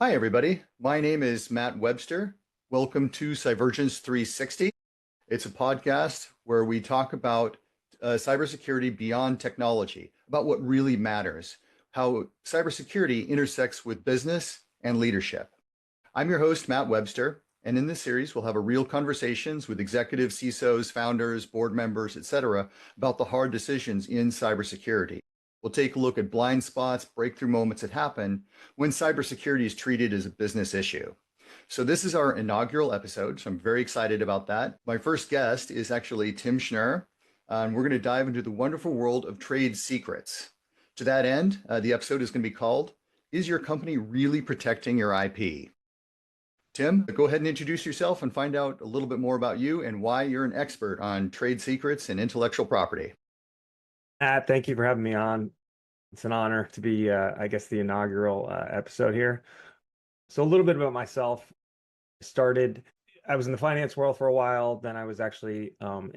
Hi, everybody. My name is Matt Webster. Welcome to Cyvergence 360. It's a podcast where we talk about cybersecurity beyond technology, about what really matters, how cybersecurity intersects with business and leadership. I'm your host, Matt Webster, and in this series, we'll have a real conversations with executives, CISOs, founders, board members, etc., about the hard decisions in cybersecurity. We'll take a look at blind spots, breakthrough moments that happen when cybersecurity is treated as a business issue. So this is our inaugural episode, so I'm very excited about that. My first guest is actually Tim Schnurr, and we're going to dive into the wonderful world of trade secrets. To that end, the episode is going to be called, Is Your Company Really Protecting Your IP? Tim, go ahead and introduce yourself and find out a little bit more about you and why you're an expert on trade secrets and intellectual property. Thank you for having me on. It's an honor to be, I guess, the inaugural episode here. So a little bit about myself. I was in the finance world for a while. Then I was actually an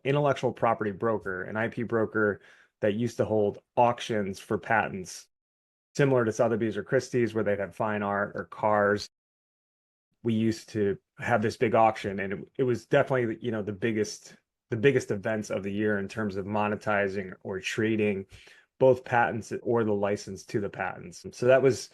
intellectual property broker, an IP broker that used to hold auctions for patents, similar to Sotheby's or Christie's, where they'd have fine art or cars. We used to have this big auction, and it was definitely, the biggest events of the year in terms of monetizing or trading both patents or the license to the patents. So that was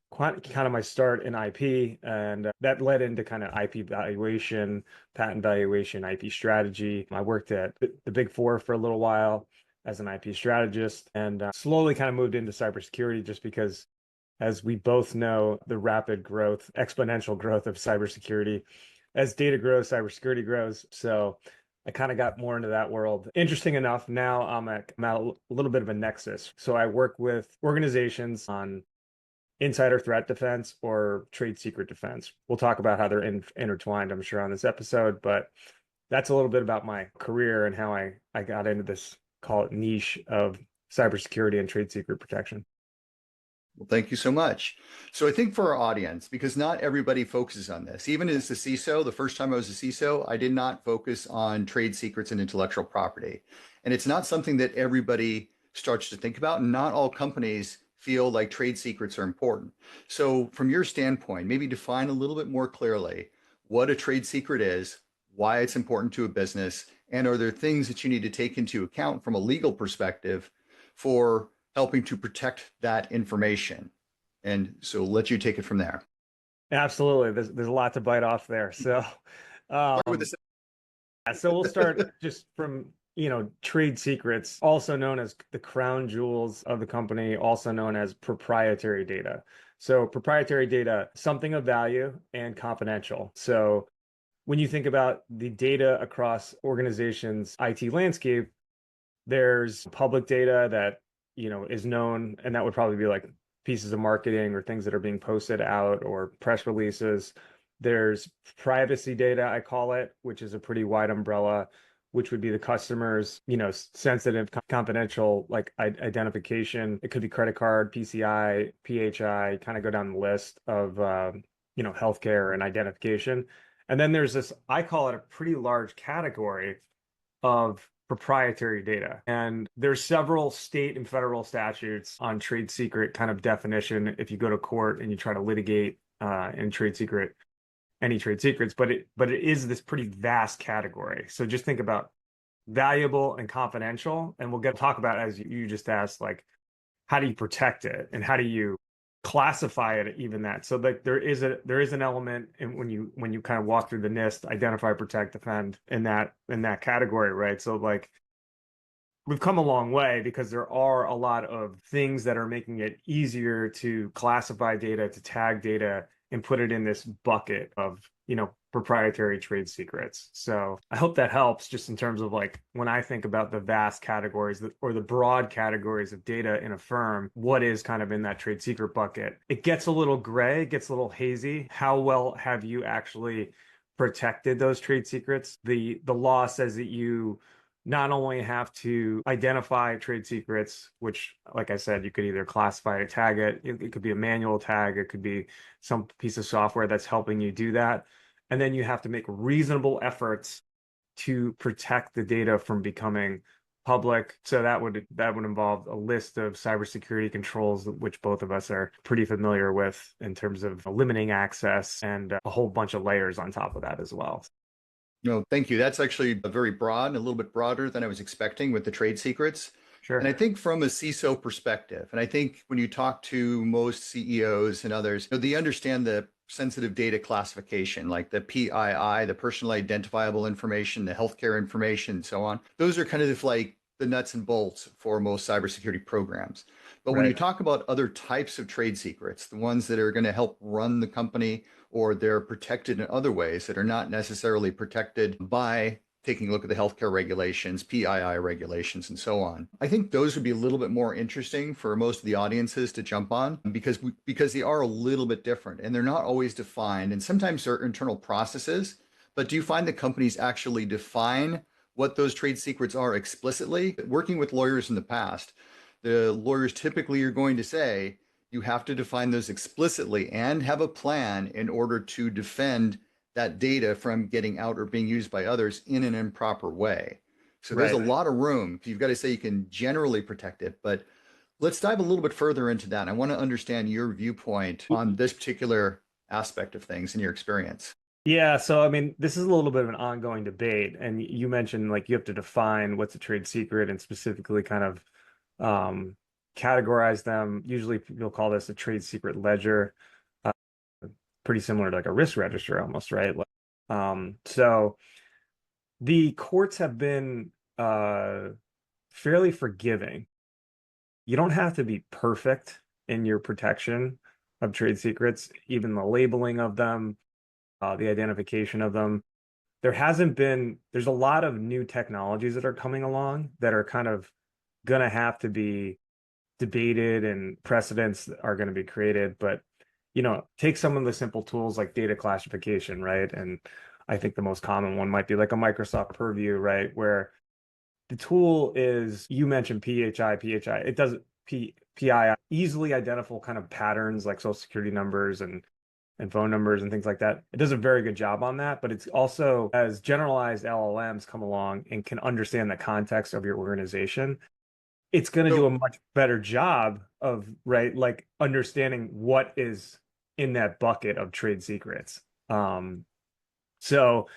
kind of my start in IP, and that led into kind of IP valuation, patent valuation, IP strategy. I worked at the Big Four for a little while as an IP strategist, and slowly kind of moved into cybersecurity just because, as we both know, the rapid growth, exponential growth of cybersecurity. As data grows, cybersecurity grows. So I kind of got more into that world. Interesting enough, now I'm at a little bit of a nexus. So I work with organizations on insider threat defense or trade secret defense. We'll talk about how they're intertwined, I'm sure, on this episode, but that's a little bit about my career and how I got into this, call it, niche of cybersecurity and trade secret protection. Well, thank you so much. So I think for our audience, because not everybody focuses on this, even as a CISO, the first time I was a CISO, I did not focus on trade secrets and intellectual property. And it's not something that everybody starts to think about. Not all companies feel like trade secrets are important. So from your standpoint, maybe define a little bit more clearly what a trade secret is, why it's important to a business, and are there things that you need to take into account from a legal perspective for helping to protect that information. And so let you take it from there. Absolutely. There's a lot to bite off there. So Start with um, this. so we'll start just from, trade secrets, also known as the crown jewels of the company, also known as proprietary data. So proprietary data, something of value and confidential. So when you think about the data across organizations' IT landscape, there's public data that, is known, and that would probably be like pieces of marketing or things that are being posted out or press releases. There's privacy data, I call it, which is a pretty wide umbrella, which would be the customer's, sensitive, confidential, like identification. It could be credit card, PCI, PHI, kind of go down the list of, healthcare and identification. And then there's this, I call it, a pretty large category of proprietary data. And there's several state and federal statutes on trade secret kind of definition if you go to court and you try to litigate in trade secret any trade secrets, but it is this pretty vast category. So just think about valuable and confidential, and we'll talk about, as you just asked, like, how do you protect it and how do you classify it, even that. So like there is an element, and when you kind of walk through the NIST, identify, protect, defend, in that category, right? So like we've come a long way because there are a lot of things that are making it easier to classify data, to tag data, and put it in this bucket of, proprietary trade secrets. So I hope that helps, just in terms of like when I think about the vast categories or the broad categories of data in a firm, what is kind of in that trade secret bucket. It gets a little gray, it gets a little hazy. How well have you actually protected those trade secrets? The law says that you not only have to identify trade secrets, which, like I said, you could either classify or tag it. It could be a manual tag. It could be some piece of software that's helping you do that. And then you have to make reasonable efforts to protect the data from becoming public. So that would involve a list of cybersecurity controls, which both of us are pretty familiar with in terms of limiting access and a whole bunch of layers on top of that as well. No, thank you. That's actually a very broad, a little bit broader than I was expecting with the trade secrets. And Sure. I think from a CISO perspective, and I think when you talk to most CEOs and others, they understand the sensitive data classification, like the PII, the personal identifiable information, the healthcare information, and so on. Those are kind of like the nuts and bolts for most cybersecurity programs. But when you Right. talk about other types of trade secrets, the ones that are going to help run the company or they're protected in other ways that are not necessarily protected by taking a look at the healthcare regulations, PII regulations, and so on. I think those would be a little bit more interesting for most of the audiences to jump on because they are a little bit different and they're not always defined. And sometimes they're internal processes. But do you find that companies actually define what those trade secrets are explicitly? Working with lawyers in the past, the lawyers typically are going to say, you have to define those explicitly and have a plan in order to defend that data from getting out or being used by others in an improper way. So there's a Right. lot of room. You've got to say you can generally protect it, but let's dive a little bit further into that. I want to understand your viewpoint on this particular aspect of things in your experience. Yeah, so I mean, this is a little bit of an ongoing debate, and you mentioned like you have to define what's a trade secret and specifically kind of um, categorize them. Usually, people call this a trade secret ledger, uh, pretty similar to like a risk register almost, right? So the courts have been fairly forgiving. You don't have to be perfect in your protection of trade secrets, even the labeling of them, the identification of them. There's a lot of new technologies that are coming along that are kind of gonna have to be debated and precedents are going to be created. But, take some of the simple tools like data classification, right? And I think the most common one might be like a Microsoft Purview, right? Where the tool is, you mentioned PHI, it does PII, easily identifiable kind of patterns like social security numbers and phone numbers and things like that. It does a very good job on that, but it's also as generalized LLMs come along and can understand the context of your organization, it's going to do a So, much better job of, right, like understanding what is in that bucket of trade secrets. So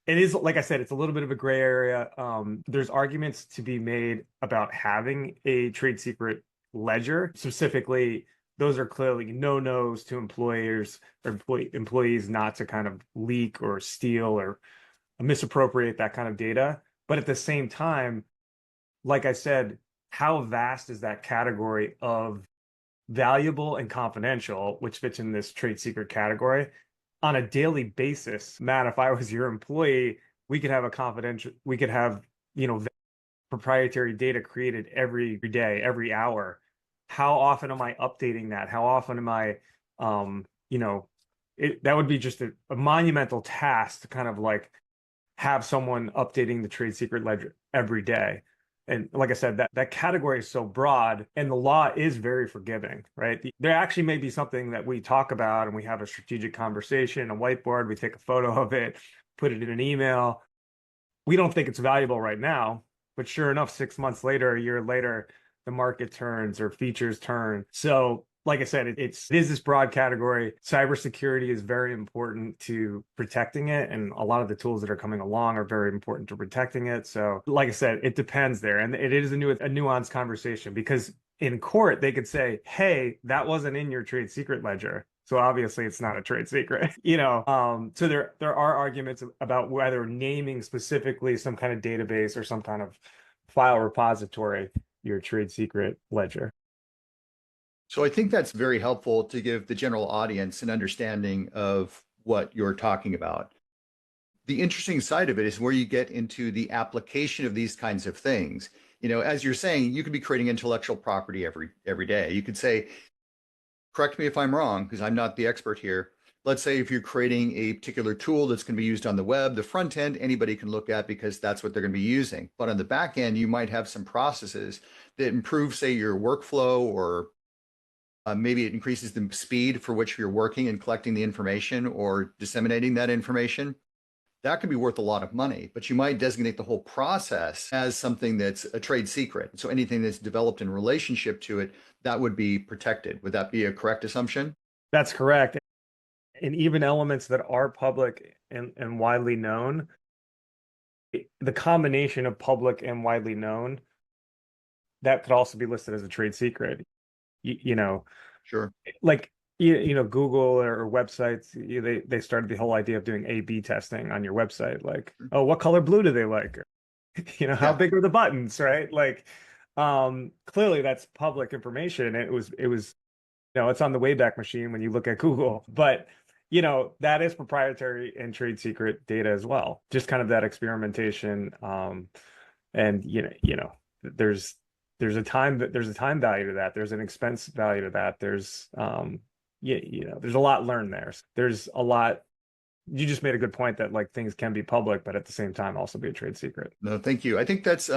it is, like I said, it's a little bit of a gray area. There's arguments to be made about having a trade secret ledger. Specifically, those are clearly no-nos to employers or employees not to kind of leak or steal or misappropriate that kind of data. But at the same time, like I said, how vast is that category of valuable and confidential, which fits in this trade secret category on a daily basis? Matt, if I was your employee, we could have, proprietary data created every day, every hour. How often am I updating that? How often am I, um, you know, that would be just a monumental task to kind of like have someone updating the trade secret ledger every day. And like I said, that category is so broad and the law is very forgiving, right? There actually may be something that we talk about and we have a strategic conversation, a whiteboard, we take a photo of it, put it in an email. We don't think it's valuable right now, but sure enough, 6 months later, a year later, the market turns or features turn. So like I said, it is this broad category. Cybersecurity is very important to protecting it, and a lot of the tools that are coming along are very important to protecting it. So, like I said, it depends there, and it is a nuanced conversation because in court they could say, "Hey, that wasn't in your trade secret ledger." So obviously it's not a trade secret, So there are arguments about whether naming specifically some kind of database or some kind of file repository your trade secret ledger. so I think that's very helpful to give the general audience an understanding of what you're talking about. The interesting side of it is where you get into the application of these kinds of things. As you're saying, you could be creating intellectual property every day. You could say, correct me if I'm wrong, because I'm not the expert here. Let's say if you're creating a particular tool that's going to be used on the web, the front end, anybody can look at because that's what they're going to be using. But on the back end, you might have some processes that improve, say, your workflow, or maybe it increases the speed for which you're working and collecting the information or disseminating that information. that could be worth a lot of money, but you might designate the whole process as something that's a trade secret. So anything that's developed in relationship to it, that would be protected. Would that be a correct assumption? That's correct. And even elements that are public and widely known, the combination of public and widely known, that could also be listed as a trade secret. You know, Sure. like Google or websites, they started the whole idea of doing A/B testing on your website. Like, oh, what color blue do they like? How Yeah. big are the buttons, right? Like, clearly that's public information. It was it's on the Wayback Machine when you look at Google, but that is proprietary and trade secret data as well. Just kind of that experimentation, and there's a time value to that. There's an expense value to that. There's a lot learned there. There's a lot. You just made a good point that like things can be public, but at the same time also be a trade secret. No, thank you. I think that's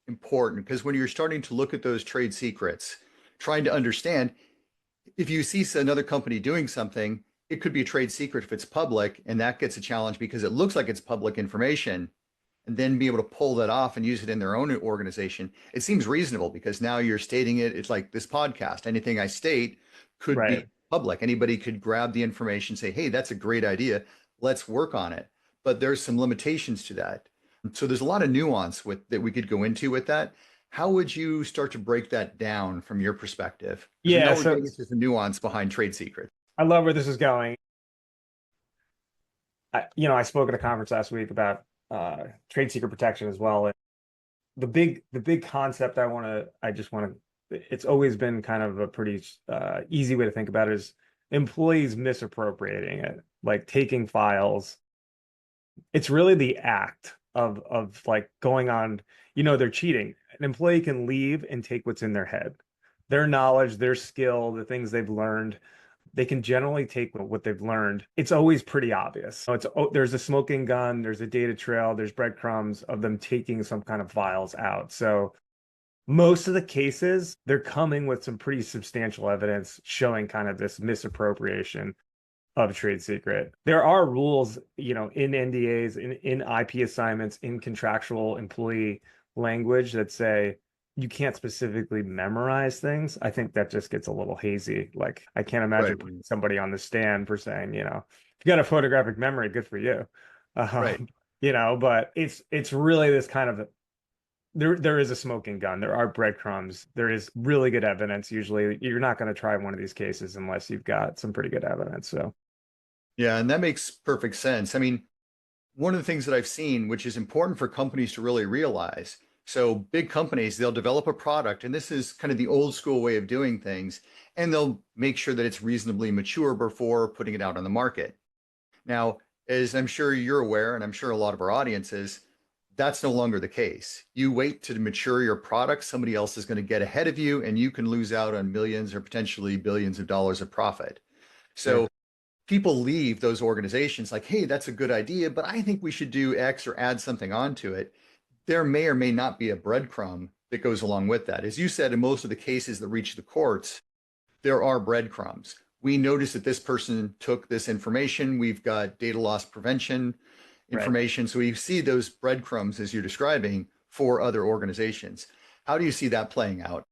important because when you're starting to look at those trade secrets, trying to understand if you see another company doing something, it could be a trade secret if it's public, and that gets a challenge because it looks like it's public information, and then be able to pull that off and use it in their own organization. It seems reasonable because now you're stating it. It's like this podcast. Anything I state could be Right. public. Anybody could grab the information, say, hey, that's a great idea. Let's work on it. But there's some limitations to that. So there's a lot of nuance with that we could go into with that. How would you start to break that down from your perspective? Because we know Yeah. we're So getting into the nuance behind trade secrets. I love where this is going. I spoke at a conference last week about trade secret protection as well. And the big concept I just want to, it's always been kind of a pretty easy way to think about it is employees misappropriating it, like taking files. It's really the act of like going on, they're cheating. An employee can leave and take what's in their head, their knowledge, their skill, the things they've learned. They can generally take what they've learned. It's always pretty obvious. So there's a smoking gun, there's a data trail, there's breadcrumbs of them taking some kind of files out. So most of the cases, they're coming with some pretty substantial evidence showing kind of this misappropriation of trade secret. There are rules, in NDAs, in IP assignments, in contractual employee language that say you can't specifically memorize things. I think that just gets a little hazy. Like I can't imagine Right. putting somebody on the stand for saying, if you got a photographic memory, good for you. Right. Um, but it's really this kind of there is a smoking gun. There are breadcrumbs. There is really good evidence. Usually you're not going to try one of these cases unless you've got some pretty good evidence. So Yeah, and that makes perfect sense. I mean, one of the things that I've seen, which is important for companies to really realize. So big companies, they'll develop a product, and this is kind of the old school way of doing things, and they'll make sure that it's reasonably mature before putting it out on the market. Now, as I'm sure you're aware, and I'm sure a lot of our audience is, that's no longer the case. You wait to mature your product, somebody else is going to get ahead of you, and you can lose out on millions or potentially billions of dollars of profit. sure. So people leave those organizations like, hey, that's a good idea, but I think we should do X or add something onto it. There may or may not be a breadcrumb that goes along with that. As you said, in most of the cases that reach the courts, there are breadcrumbs. We notice that this person took this information. We've got data loss prevention Right. information. So we see those breadcrumbs as you're describing for other organizations. How do you see that playing out?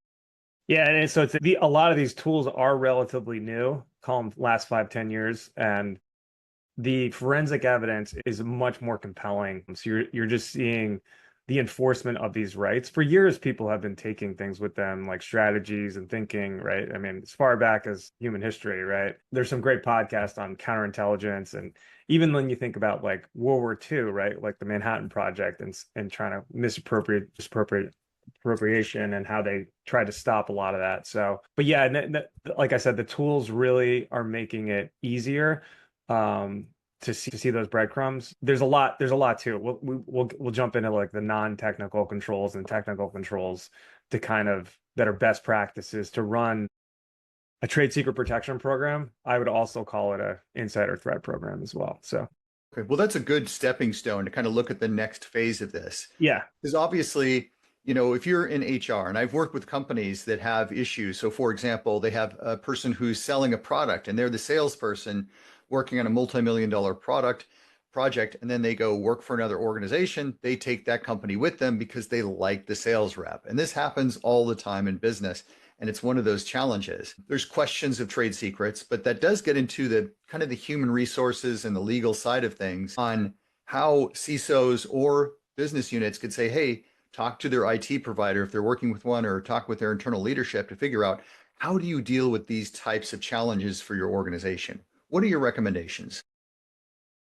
Yeah, and so a lot of these tools are relatively new, call them last 5, 10 years, and the forensic evidence is much more compelling. So you're just seeing the enforcement of these rights. For years, people have been taking things with them, like strategies and thinking, right? I mean, as far back as human history, right? There's some great podcasts on counterintelligence, and even when you think about like World War II, right? Like the Manhattan Project and trying to appropriation and how they try to stop a lot of that. So, but yeah, like I said, the tools really are making it easier to see those breadcrumbs. There's a lot to it. We'll jump into like the non-technical controls and technical controls to kind of that are best practices to run a trade secret protection program. I would also call it a insider threat program as well. So Okay, well, that's a good stepping stone to kind of look at the next phase of this. yeah, Because obviously, if you're in HR, and I've worked with companies that have issues. So, for example, they have a person who's selling a product and they're the salesperson working on a multi-million-dollar product. project and then they go work for another organization, they take that company with them because they like the sales rep. And this happens all the time in business. And it's one of those challenges. There's questions of trade secrets, but that does get into the kind of the human resources and the legal side of things on how CISOs or business units could say, hey, talk to their IT provider if they're working with one, or talk with their internal leadership to figure out how do you deal with these types of challenges for your organization? What are your recommendations?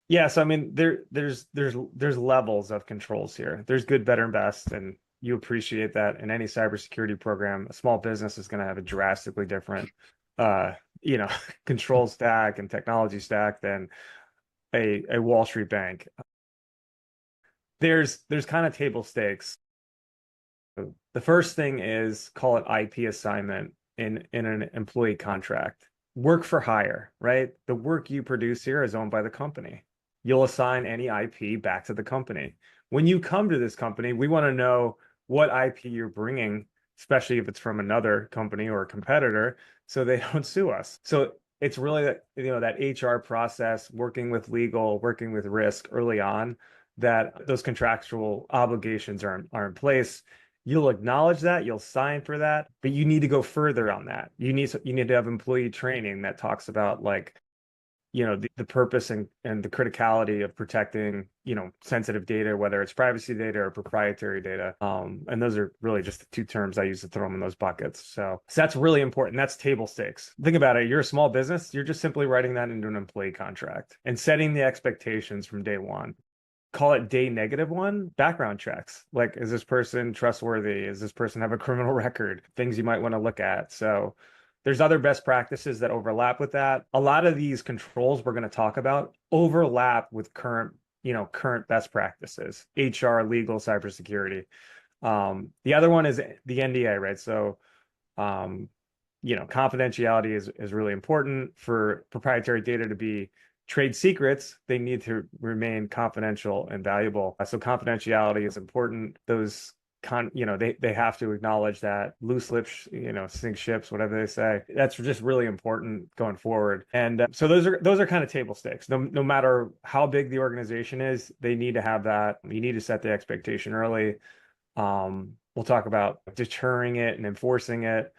Yeah, so I mean, there's levels of controls here. There's good, better, and best, and you appreciate that in any cybersecurity program. A small business is going to have a drastically different, uh, you know, control stack and technology stack than a Wall Street bank. There's kind of table stakes. The first thing is, call it IP assignment in an employee contract. Work for hire, right? The work you produce here is owned by the company. You'll assign any IP back to the company. When you come to this company, we want to know what IP you're bringing, especially if it's from another company or a competitor, so they don't sue us. So it's really that, that HR process, working with legal, working with risk early on, that those contractual obligations are in place. You'll acknowledge that, you'll sign for that, but you need to go further on that. You need to have employee training that talks about, like, the purpose and the criticality of protecting, sensitive data, whether it's privacy data or proprietary data. And those are really just the two terms I use to throw them in those buckets. So that's really important. That's table stakes. Think about it. You're a small business. You're just simply writing that into an employee contract and setting the expectations from day one. Call it day -1, background checks. Like, is this person trustworthy? Does this person have a criminal record? Things you might want to look at. So there's other best practices that overlap with that. A lot of these controls we're going to talk about overlap with current best practices, HR, legal, cybersecurity. The other one is the NDA, right? So, confidentiality is really important. For proprietary data to be trade secrets, they need to remain confidential and valuable. So confidentiality is important. Those they have to acknowledge that loose lips, sink ships, whatever they say. That's just really important going forward. And so those are kind of table stakes. No matter how big the organization is, they need to have that. You need to set the expectation early. We'll talk about deterring it and enforcing it.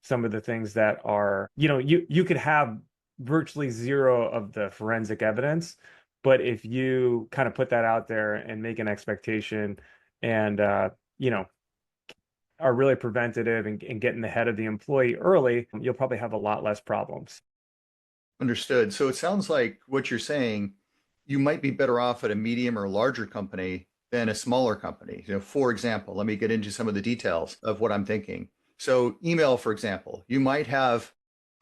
Some of the things that are, you could have virtually zero of the forensic evidence, but if you kind of put that out there and make an expectation and are really preventative and getting ahead of the employee early, you'll probably have a lot less problems. Understood. So it sounds like what you're saying, you might be better off at a medium or larger company than a smaller company. For example, let me get into some of the details of what I'm thinking. So email, for example, you might have,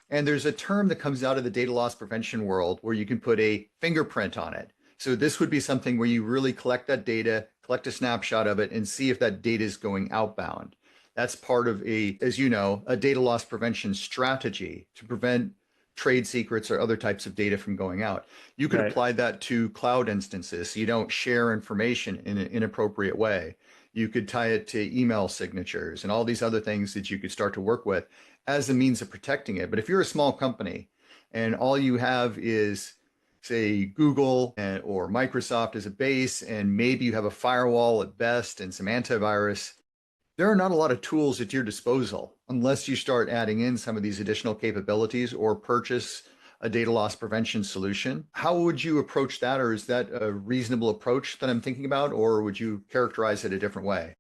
and there's a term that comes out of the data loss prevention world where you can put a fingerprint on it. So this would be something where you really collect that data, collect a snapshot of it, and see if that data is going outbound. That's part of as you know, a data loss prevention strategy to prevent trade secrets or other types of data from going out. You could apply that to cloud instances so you don't share information in an inappropriate way. You could tie it to email signatures and all these other things that you could start to work with as a means of protecting it. But if you're a small company and all you have is, say, Google or Microsoft as a base, and maybe you have a firewall at best and some antivirus, there are not a lot of tools at your disposal unless you start adding in some of these additional capabilities or purchase a data loss prevention solution. How would you approach that? Or is that a reasonable approach that I'm thinking about? Or would you characterize it a different way?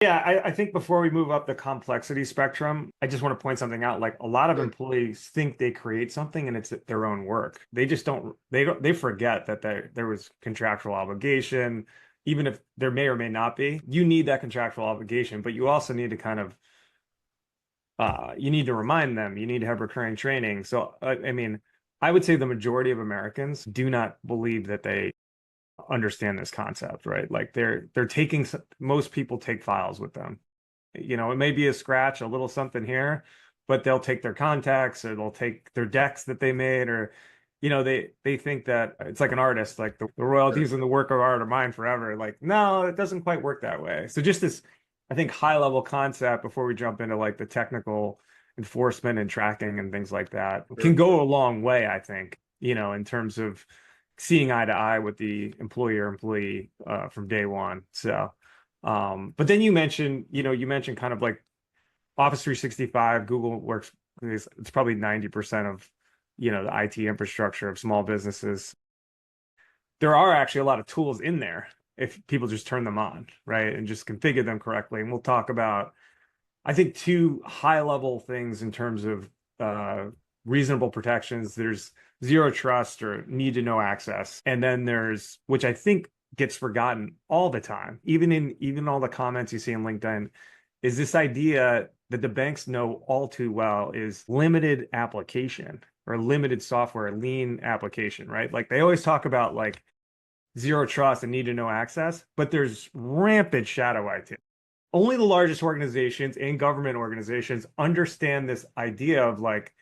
Yeah, I think before we move up the complexity spectrum, I just want to point something out. Like, a lot of employees think they create something and it's their own work. They just they forget that there was contractual obligation, even if there may or may not be. You need that contractual obligation, but you also need to kind of you need to remind them. You need to have recurring training. So I mean, I would say the majority of Americans do not believe that they understand this concept, right? Like, they're taking, most people take files with them. It may be a scratch, a little something here, but they'll take their contacts, or they'll take their decks that they made, or they think that it's like an artist, like the royalties and the work of art are mine forever. Like, no, it doesn't quite work that way. So just this, I think, high level concept before we jump into like the technical enforcement and tracking and things like that can go a long way, I think, in terms of seeing eye to eye with the employee from day one. So, but then you mentioned kind of like Office 365, Google works, it's probably 90% of, the IT infrastructure of small businesses. There are actually a lot of tools in there if people just turn them on, right? And just configure them correctly. And we'll talk about, I think, two high level things in terms of reasonable protections. There's zero trust or need to know access. And then there's, which I think gets forgotten all the time, even all the comments you see in LinkedIn, is this idea that the banks know all too well is limited application or limited software, lean application, right? Like they always talk about like zero trust and need to know access, but there's rampant shadow IT. Only the largest organizations and government organizations understand this idea of like,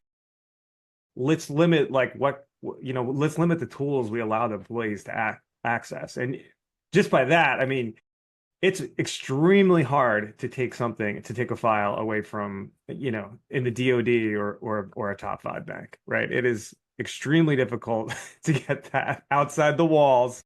let's limit like let's limit the tools we allow the employees to access. And just by that, I mean, it's extremely hard to take a file away from, in the DoD or a top five bank, right? It is extremely difficult to get that outside the walls.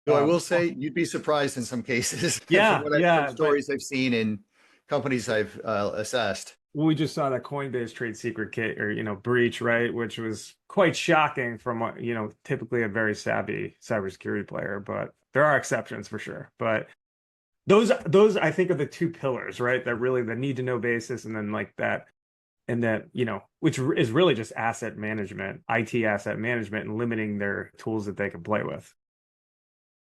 So I will say you'd be surprised in some cases Yeah, from yeah, but stories I've seen in companies I've assessed. we just saw that Coinbase trade secret kit or breach, right, which was quite shocking from typically a very savvy cybersecurity player, but there are exceptions for sure. But those I think are the two pillars, right? That really the need to know basis, and then like that, and that which is really just asset management, IT asset management, and limiting their tools that they can play with.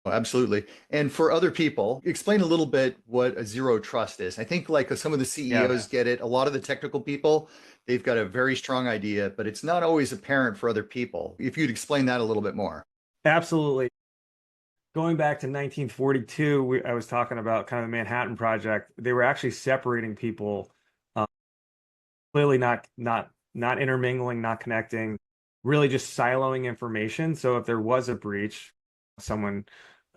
Oh, absolutely. And for other people, explain a little bit what a zero trust is. I think like some of the Yeah, CEOs get it. A lot of the technical people, they've got a very strong idea, but it's not always apparent for other people. If you'd explain that a little bit more. absolutely. Going back to 1942, I was talking about kind of the Manhattan Project. They were actually separating people, clearly not intermingling, not connecting, really just siloing information. So if there was a breach, someone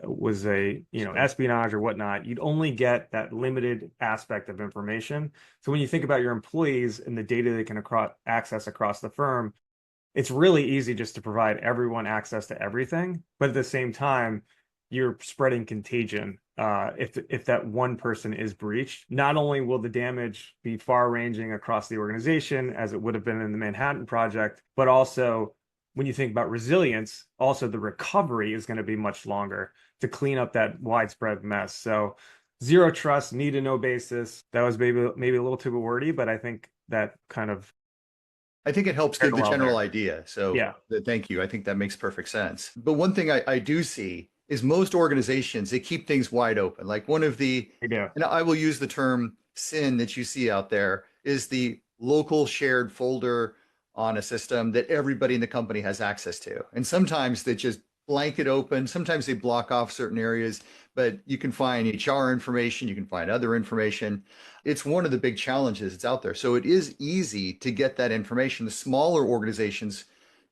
was espionage or whatnot, you'd only get that limited aspect of information. So when you think about your employees and the data they can access across the firm, it's really easy just to provide everyone access to everything. But at the same time, you're spreading contagion. If that one person is breached, not only will the damage be far-ranging across the organization as it would have been in the Manhattan Project, but also when you think about resilience, also the recovery is going to be much longer to clean up that widespread mess. So zero trust, need to know basis. That was maybe a little too wordy, but I think that kind of I think it helps give the parallel general there. idea. So Yeah. thank you. I think that makes perfect sense. But one thing I do see is most organizations, they keep things wide open. Like one of the, I do. and I will use the term sin that you see out there is the local shared folder on a system that everybody in the company has access to. And sometimes they just blanket open. Sometimes they block off certain areas, but you can find HR information, you can find other information. It's one of the big challenges that's out there. So it is easy to get that information. The smaller organizations,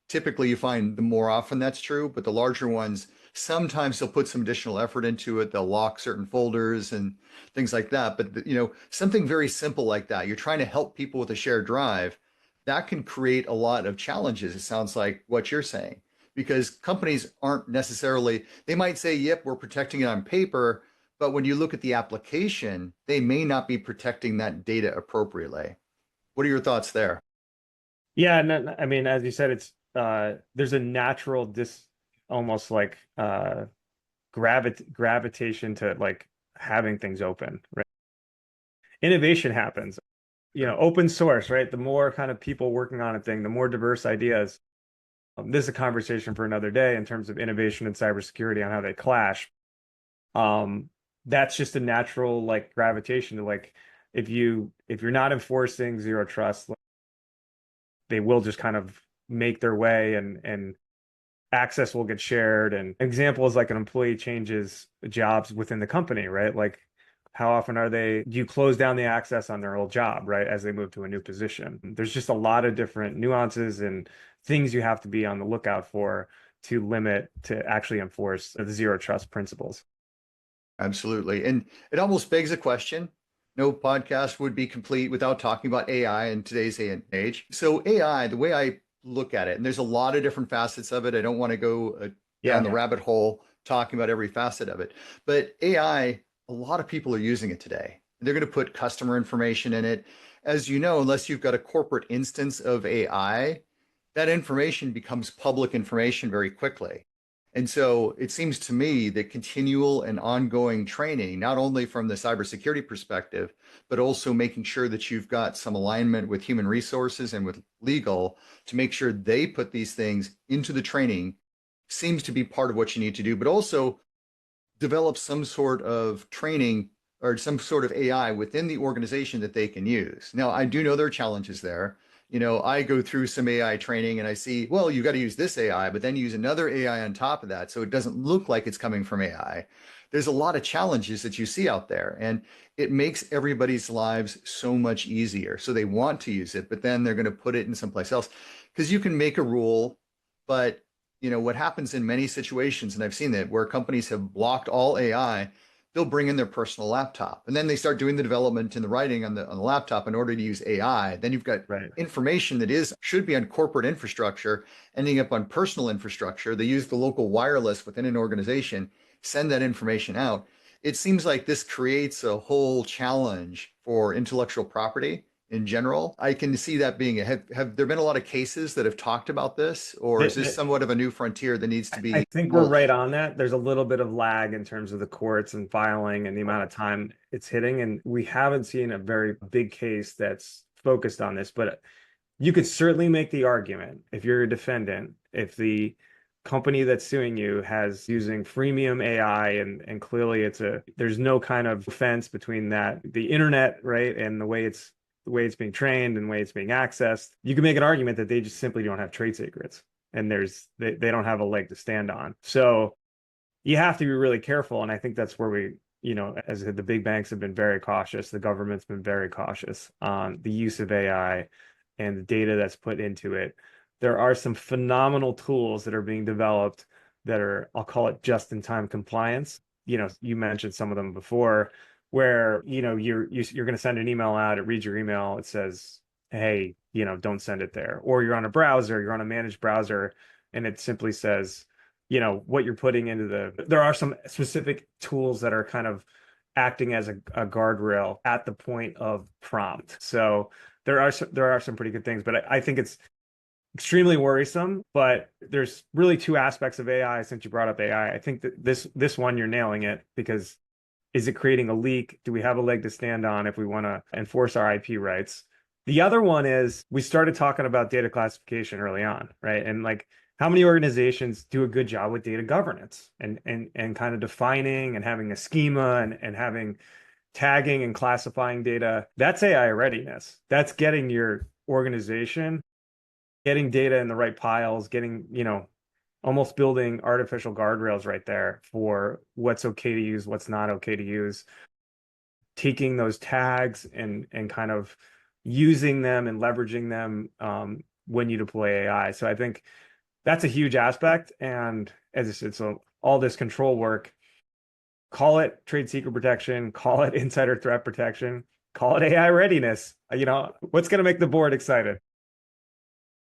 typically you find the more often that's true, but the larger ones, sometimes they'll put some additional effort into it. They'll lock certain folders and things like that. But something very simple like that, you're trying to help people with a shared drive, that can create a lot of challenges. It sounds like what you're saying, because companies aren't necessarily, they might say, yep, we're protecting it on paper, but when you look at the application, they may not be protecting that data appropriately. What are your thoughts there? Yeah, and I mean, as you said, it's there's a natural almost like gravitation to like having things open, right? Innovation happens, open source, right? The more kind of people working on a thing, the more diverse ideas. This is a conversation for another day in terms of innovation and cybersecurity on how they clash. Um, that's just a natural like gravitation to like if you're not enforcing zero trust, they will just kind of make their way and access will get shared. And example is like an employee changes jobs within the company, right? Like how often do you close down the access on their old job, right? As they move to a new position. There's just a lot of different nuances and things you have to be on the lookout for to actually enforce the zero trust principles. Absolutely. And it almost begs a question. No podcast would be complete without talking about AI in today's day and age. So AI, the way I look at it, and there's a lot of different facets of it. I don't want to go down the Yeah. rabbit hole talking about every facet of it. But AI, a lot of people are using it today. They're going to put customer information in it. As you know, unless you've got a corporate instance of AI, that information becomes public information very quickly. And so it seems to me that continual and ongoing training, not only from the cybersecurity perspective, but also making sure that you've got some alignment with human resources and with legal to make sure they put these things into the training seems to be part of what you need to do, but also develop some sort of training or some sort of AI within the organization that they can use. Now, I do know there are challenges there. I go through some AI training and I see, well, you got to use this AI, but then use another AI on top of that. So it doesn't look like it's coming from AI. There's a lot of challenges that you see out there, and it makes everybody's lives so much easier. So they want to use it, but then they're going to put it in someplace else because you can make a rule, but what happens in many situations, and I've seen that where companies have blocked all AI, they'll bring in their personal laptop and then they start doing the development and the writing on the laptop in order to use AI. Then you've got Right. information that should be on corporate infrastructure, ending up on personal infrastructure. They use the local wireless within an organization, send that information out. It seems like this creates a whole challenge for intellectual property in general. I can see that being have there been a lot of cases that have talked about this, or is this They, somewhat of a new frontier that needs to I be think we're right mulched? on that. There's a little bit of lag in terms of the courts and filing and the amount of time it's hitting. And we haven't seen a very big case that's focused on this, but you could certainly make the argument if you're a defendant, if the company that's suing you has using freemium AI and clearly there's no kind of fence between that, the internet, right, and the way it's being trained and the way it's being accessed, you can make an argument that they just simply don't have trade secrets and they don't have a leg to stand on. So you have to be really careful. And I think that's where as the big banks have been very cautious, the government's been very cautious on the use of AI and the data that's put into it. There are some phenomenal tools that are being developed that are, I'll call it just-in-time compliance. You mentioned some of them before, where you're going to send an email out, it reads your email, it says, hey, don't send it there. Or you're on a browser, you're on a managed browser, and it simply says, what you're putting into there are some specific tools that are kind of acting as a guardrail at the point of prompt. So there are some pretty good things, but I think it's extremely worrisome. But there's really two aspects of AI. Since you brought up AI, I think that this one you're nailing it, because is it creating a leak? Do we have a leg to stand on if we want to enforce our IP rights? The other one is we started talking about data classification early on, right? And like, how many organizations do a good job with data governance and kind of defining and having a schema and having tagging and classifying data? That's AI readiness. That's getting your organization, getting data in the right piles, getting, almost building artificial guardrails right there for what's okay to use, what's not okay to use, taking those tags and kind of using them and leveraging them when you deploy AI. So I think that's a huge aspect. And as I said, so all this control work, call it trade secret protection, call it insider threat protection, call it AI readiness. What's going to make the board excited?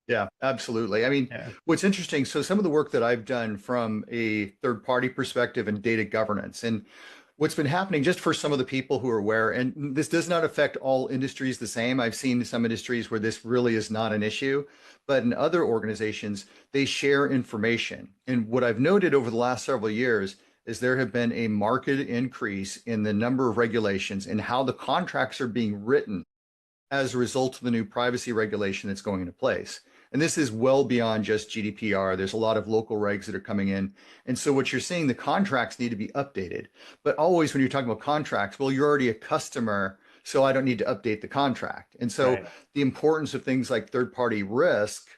Yeah, absolutely. I mean, Yeah. what's interesting, so some of the work that I've done from a third party perspective and data governance, and what's been happening just for some of the people who are aware, and this does not affect all industries the same. I've seen some industries where this really is not an issue, but in other organizations, they share information. And what I've noted over the last several years is there have been a marked increase in the number of regulations and how the contracts are being written as a result of the new privacy regulation that's going into place. And this is well beyond just GDPR. There's a lot of local regs that are coming in. And so what you're seeing, the contracts need to be updated. But always when you're talking about contracts, well, you're already a customer, so I don't need to update the contract. And so Right. the importance of things like third-party risk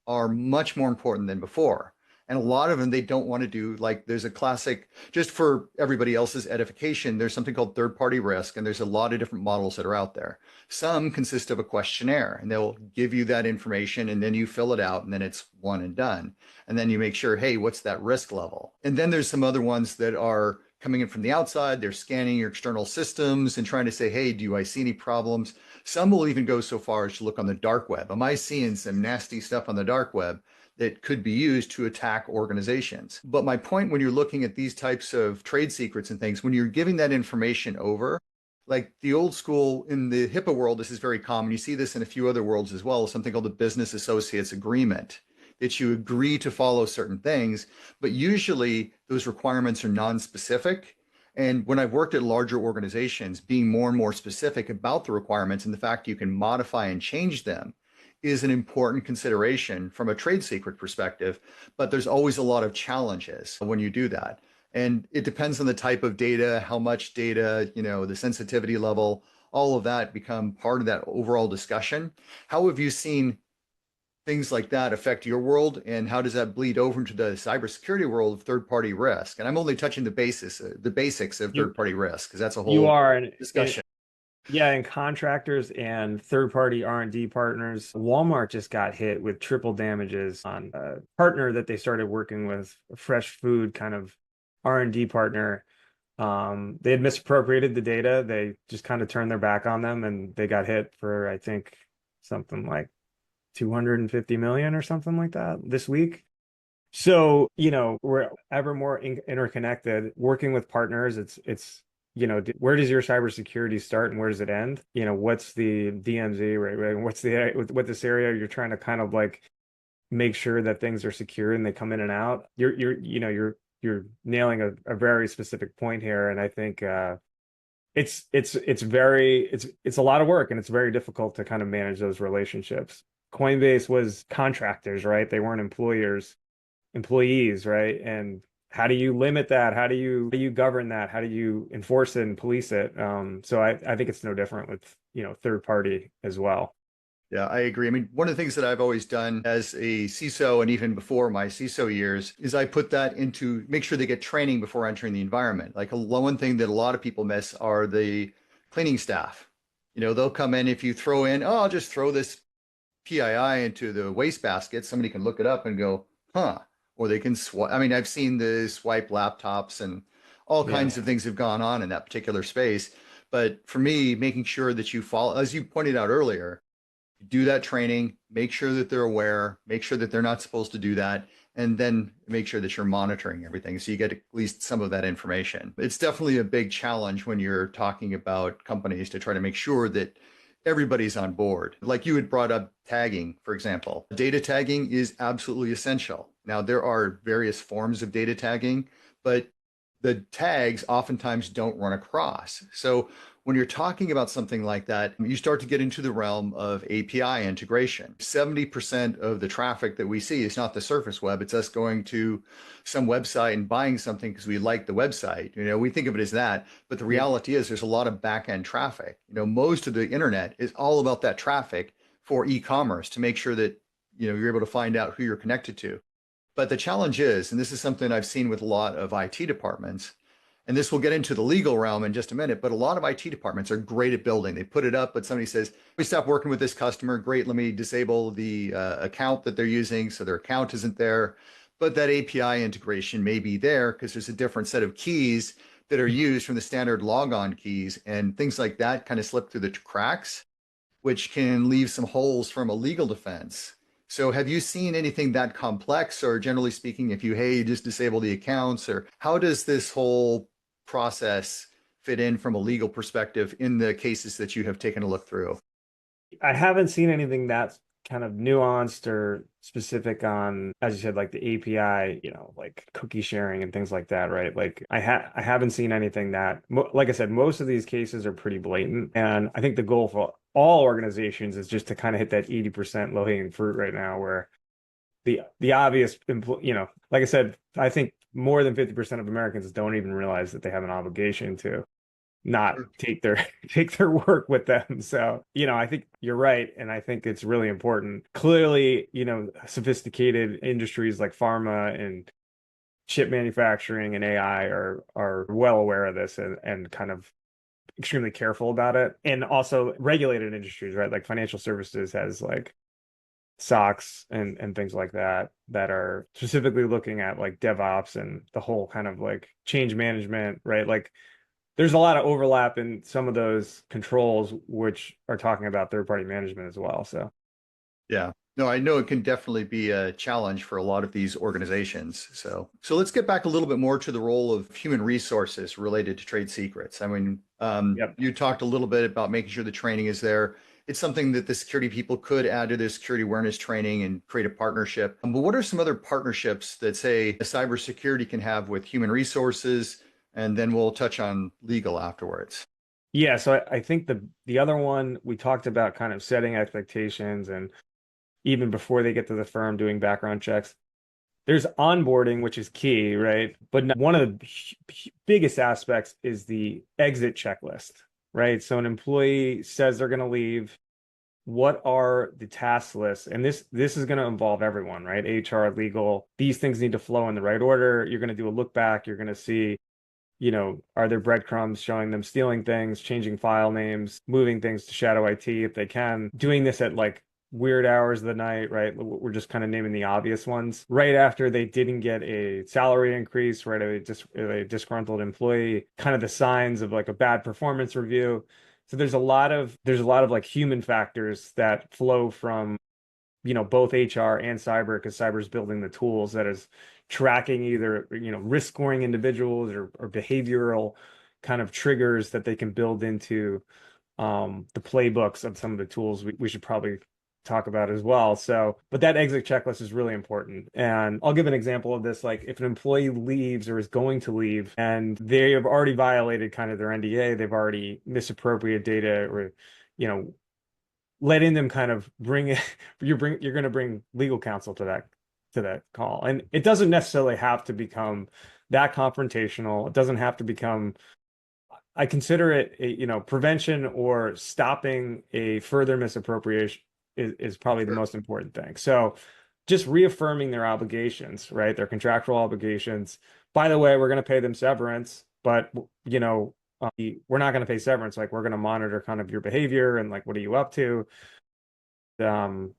are much more important than before. And a lot of them they don't want to do. Like there's a classic, just for everybody else's edification, there's something called third-party risk, and there's a lot of different models that are out there. Some consist of a questionnaire, and they'll give you that information, and then you fill it out, and then it's one and done. And then you make sure, hey, what's that risk level? And then there's some other ones that are coming in from the outside. They're scanning your external systems and trying to say, hey, do I see any problems? Some will even go so far as to look on the dark web. Am I seeing some nasty stuff on the dark web that could be used to attack organizations. But my point when you're looking at these types of trade secrets and things, when you're giving that information over, like the old school in the HIPAA world, this is very common. You see this in a few other worlds as well, something called the Business Associates Agreement, that you agree to follow certain things, but usually those requirements are non-specific. And when I've worked at larger organizations, being more and more specific about the requirements and the fact you can modify and change them is an important consideration from a trade secret perspective. But there's always a lot of challenges when you do that. And it depends on the type of data, how much data, the sensitivity level, all of that become part of that overall discussion. How have you seen things like that affect your world, and how does that bleed over into the cybersecurity world of third-party risk? And I'm only touching the basics of You third-party risk, because that's a you whole are, discussion. yeah, and contractors and third-party R&D partners. Walmart just got hit with triple damages on a partner that they started working with, a fresh food kind of R&D partner. They had misappropriated the data. They just kind of turned their back on them, and they got hit for, I think, something like 250 million or something like that this week. So, we're ever more interconnected, working with partners. It's where does your cybersecurity start and where does it end? What's the DMZ, right? What's what this area you're trying to kind of like make sure that things are secure and they come in and out. You're nailing a very specific point here, and I think it's a lot of work, and it's very difficult to kind of manage those relationships. Coinbase was contractors, right? They weren't employees, right? And how do you limit that? How do you govern that? How do you enforce it and police it? So I think it's no different with, third party as well. Yeah, I agree. I mean, one of the things that I've always done as a CISO and even before my CISO years is I put that into make sure they get training before entering the environment. Like one thing that a lot of people miss are the cleaning staff. They'll come in if you throw in, oh, I'll just throw this PII into the wastebasket. Somebody can look it up and go, huh? Or they can swipe. I mean, I've seen the swipe laptops and all Yeah. kinds of things have gone on in that particular space. But for me, making sure that you follow, as you pointed out earlier, do that training, make sure that they're aware, make sure that they're not supposed to do that, and then make sure that you're monitoring everything so you get at least some of that information. It's definitely a big challenge when you're talking about companies to try to make sure that everybody's on board. Like you had brought up tagging, for example. Data tagging is absolutely essential. Now, there are various forms of data tagging, but the tags oftentimes don't run across. So when you're talking about something like that, you start to get into the realm of API integration. 70% of the traffic that we see is not the surface web. It's us going to some website and buying something because we like the website. We think of it as that, but the Yeah. reality is there's a lot of back-end traffic. Most of the internet is all about that traffic for e-commerce to make sure that, you're able to find out who you're connected to. But the challenge is, and this is something I've seen with a lot of IT departments, and this will get into the legal realm in just a minute, but a lot of IT departments are great at building. They put it up, but somebody says, we stopped working with this customer. Great, let me disable the account that they're using so their account isn't there. But that API integration may be there because there's a different set of keys that are used from the standard logon keys, and things like that kind of slip through the cracks, which can leave some holes from a legal defense. So have you seen anything that complex, or generally speaking, if you just disable the accounts, or how does this whole process fit in from a legal perspective in the cases that you have taken a look through? I haven't seen anything that's kind of nuanced or specific on, as you said, like the API, like cookie sharing and things like that, right? Like I haven't seen anything that, like I said, most of these cases are pretty blatant, and I think the goal for all organizations is just to kind of hit that 80% low-hanging fruit right now, where the obvious, like I said, I think more than 50% of Americans don't even realize that they have an obligation to not take their take their work with them. So, I think you're right. And I think it's really important. Clearly, sophisticated industries like pharma and chip manufacturing and AI are well aware of this, and kind of extremely careful about it. And also regulated industries, right? Like financial services has like SOX and things like that are specifically looking at like DevOps and the whole kind of like change management, right? Like there's a lot of overlap in some of those controls, which are talking about third-party management as well. So Yeah. No, I know it can definitely be a challenge for a lot of these organizations. So let's get back a little bit more to the role of human resources related to trade secrets. I mean, Yep. you talked a little bit about making sure the training is there. It's something that the security people could add to their security awareness training and create a partnership. But what are some other partnerships that, say, a cybersecurity can have with human resources? And then we'll touch on legal afterwards. Yeah, so I think the other one we talked about kind of setting expectations and even before they get to the firm doing background checks. There's onboarding, which is key, right? But one of the biggest aspects is the exit checklist, right? So an employee says they're going to leave. What are the task lists? And this is going to involve everyone, right? HR, legal. These things need to flow in the right order. You're going to do a look back. You're going to see, are there breadcrumbs showing them stealing things, changing file names, moving things to shadow IT if they can, doing this at like weird hours of the night, right? We're just kind of naming the obvious ones. Right after they didn't get a salary increase, right? A disgruntled employee, kind of the signs of like a bad performance review. So there's a lot of like human factors that flow from both HR and cyber, because cyber is building the tools that is tracking either risk scoring individuals or behavioral kind of triggers that they can build into the playbooks of some of the tools we should probably talk about as well. So, but that exit checklist is really important. And I'll give an example of this. Like if an employee leaves or is going to leave and they have already violated kind of their NDA, they've already misappropriated data or, letting them kind of bring it, you're going to bring legal counsel to that call. And it doesn't necessarily have to become that confrontational. It doesn't have to become, I consider it, prevention or stopping a further misappropriation is probably the Sure. most important thing. So just reaffirming their obligations, right? Their contractual obligations. By the way, we're going to pay them severance, but we're not going to pay severance. Like we're going to monitor kind of your behavior and like, what are you up to? Um,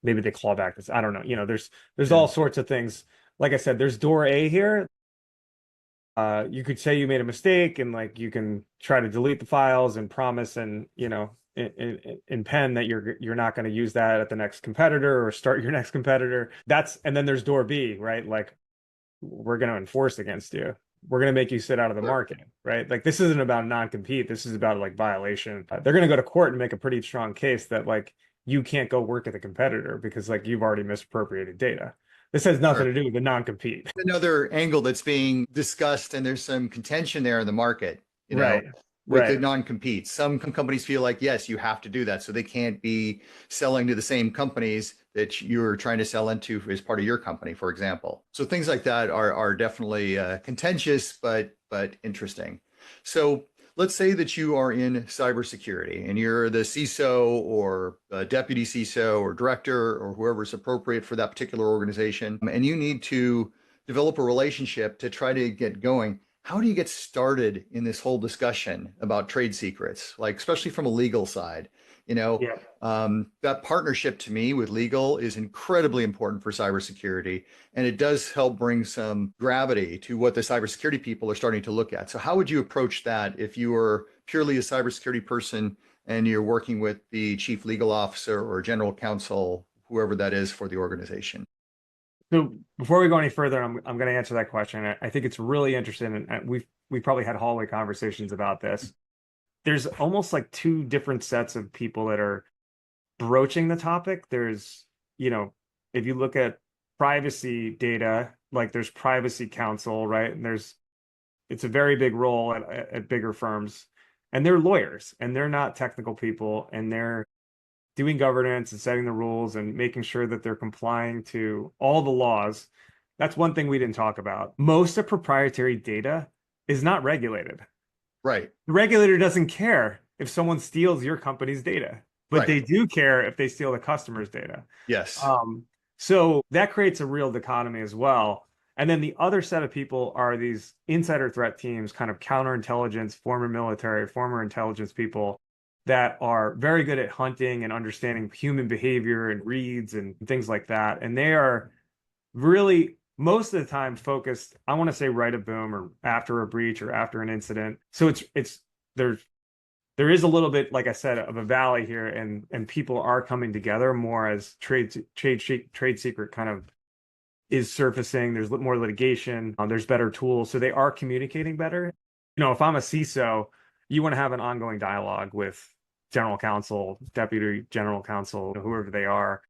Maybe they claw back this. I don't know. There's Yeah. all sorts of things. Like I said, there's door A here. You could say you made a mistake and like you can try to delete the files and promise and in pen that you're not going to use that at the next competitor or start your next competitor. And then there's door B, right? Like we're going to enforce against you. We're going to make you sit out of the Sure. market, right? Like this isn't about non-compete. This is about like violation. They're going to go to court and make a pretty strong case that like you can't go work at the competitor because like you've already misappropriated data. This has nothing Sure. to do with the non-compete. Another angle that's being discussed, and there's some contention there in the market, Right. with the Right. non-compete. Some companies feel like, yes, you have to do that. So they can't be selling to the same companies that you're trying to sell into as part of your company, for example. So things like that are definitely contentious, but interesting. So let's say that you are in cybersecurity and you're the CISO or deputy CISO or director or whoever's appropriate for that particular organization, and you need to develop a relationship to try to get going. How do you get started in this whole discussion about trade secrets, like especially from a legal side? Yeah. That partnership to me with legal is incredibly important for cybersecurity, and it does help bring some gravity to what the cybersecurity people are starting to look at. So, how would you approach that if you were purely a cybersecurity person and you're working with the chief legal officer or general counsel, whoever that is for the organization? So before we go any further, I'm going to answer that question. I think it's really interesting, and we probably had hallway conversations about this. There's almost like two different sets of people that are broaching the topic. There's, if you look at privacy data, like there's privacy counsel, right? And it's a very big role at bigger firms, and they're lawyers, and they're not technical people, and they're doing governance and setting the rules and making sure that they're complying to all the laws. That's one thing we didn't talk about. Most of proprietary data is not regulated. Right, The regulator doesn't care if someone steals your company's data, but right. they do care if they steal the customer's data. Yes. Um, so that creates a real dichotomy as well. And then the other set of people are these insider threat teams, kind of counterintelligence, former military, former intelligence people that are very good at hunting and understanding human behavior and reads and things like that. And they are really most of the time focused, I want to say right of boom or after a breach or after an incident. So it's there's there is a little bit, like I said, of a valley here, and people are coming together more as trade secret kind of is surfacing. There's more litigation. There's better tools, so they are communicating better. If I'm a CISO, you want to have an ongoing dialogue with general counsel, deputy general counsel, whoever they are,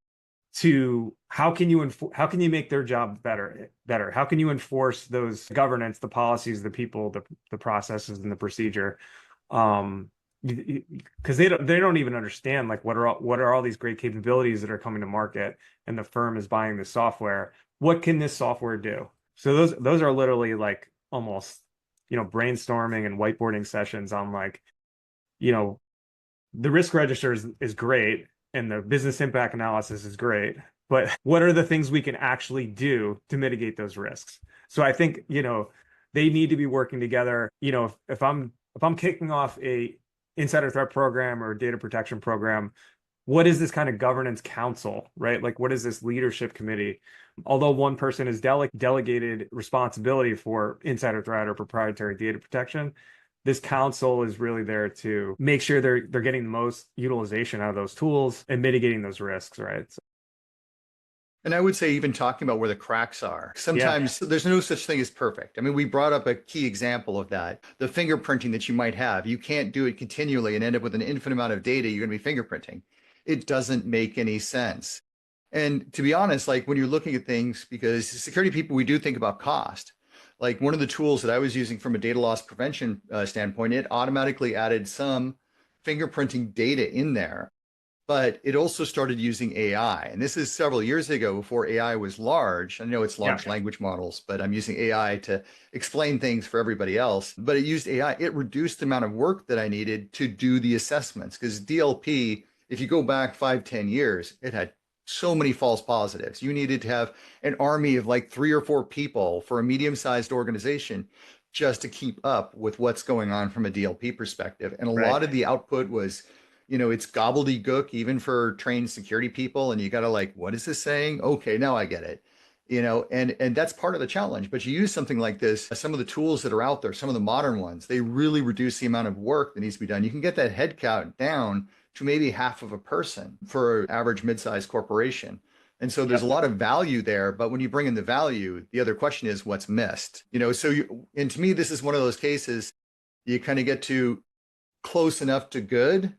to how can you make their job better? How can you enforce those governance, the policies, the people, the processes, and the procedure? Because they don't even understand like what are all these great capabilities that are coming to market, and the firm is buying the software. What can this software do? So those are literally like almost brainstorming and whiteboarding sessions on like you know the risk register is great and the business impact analysis is great, but what are the things we can actually do to mitigate those risks? So I think they need to be working together. If I'm kicking off a insider threat program or data protection program, what is this kind of governance council, right? Like, what is this leadership committee? Although one person is delegated responsibility for insider threat or proprietary data protection, this council is really there to make sure they're getting the most utilization out of those tools and mitigating those risks, right? So, And I would say even talking about where the cracks are. yeah, Sometimes there's no such thing as perfect. I mean, we brought up a key example of that. The fingerprinting that you might have. You can't do it continually and end up with an infinite amount of data you're going to be fingerprinting. It doesn't make any sense. And to be honest, like when you're looking at things, because security people, we do think about cost. Like one of the tools that I was using from a data loss prevention standpoint, it automatically added some fingerprinting data in there, but it also started using AI. And this is several years ago before AI was large. I know it's yeah, large language models, but I'm using AI to explain things for everybody else. But it used AI. It reduced the amount of work that I needed to do the assessments because DLP, if you go back 5, 10 years, it had so many false positives. You needed to have an army of like 3 or 4 people for a medium-sized organization just to keep up with what's going on from a DLP perspective. And a right. lot of the output was it's gobbledygook even for trained security people. And you got to like, what is this saying? Okay, now I get it. And that's part of the challenge. But you use something like this, some of the tools that are out there, some of the modern ones, they really reduce the amount of work that needs to be done. You can get that head count down to maybe half of a person for an average mid-sized corporation. And so there's a Yep, lot of value there, but when you bring in the value, the other question is what's missed. And to me, this is one of those cases you kind of get to close enough to good,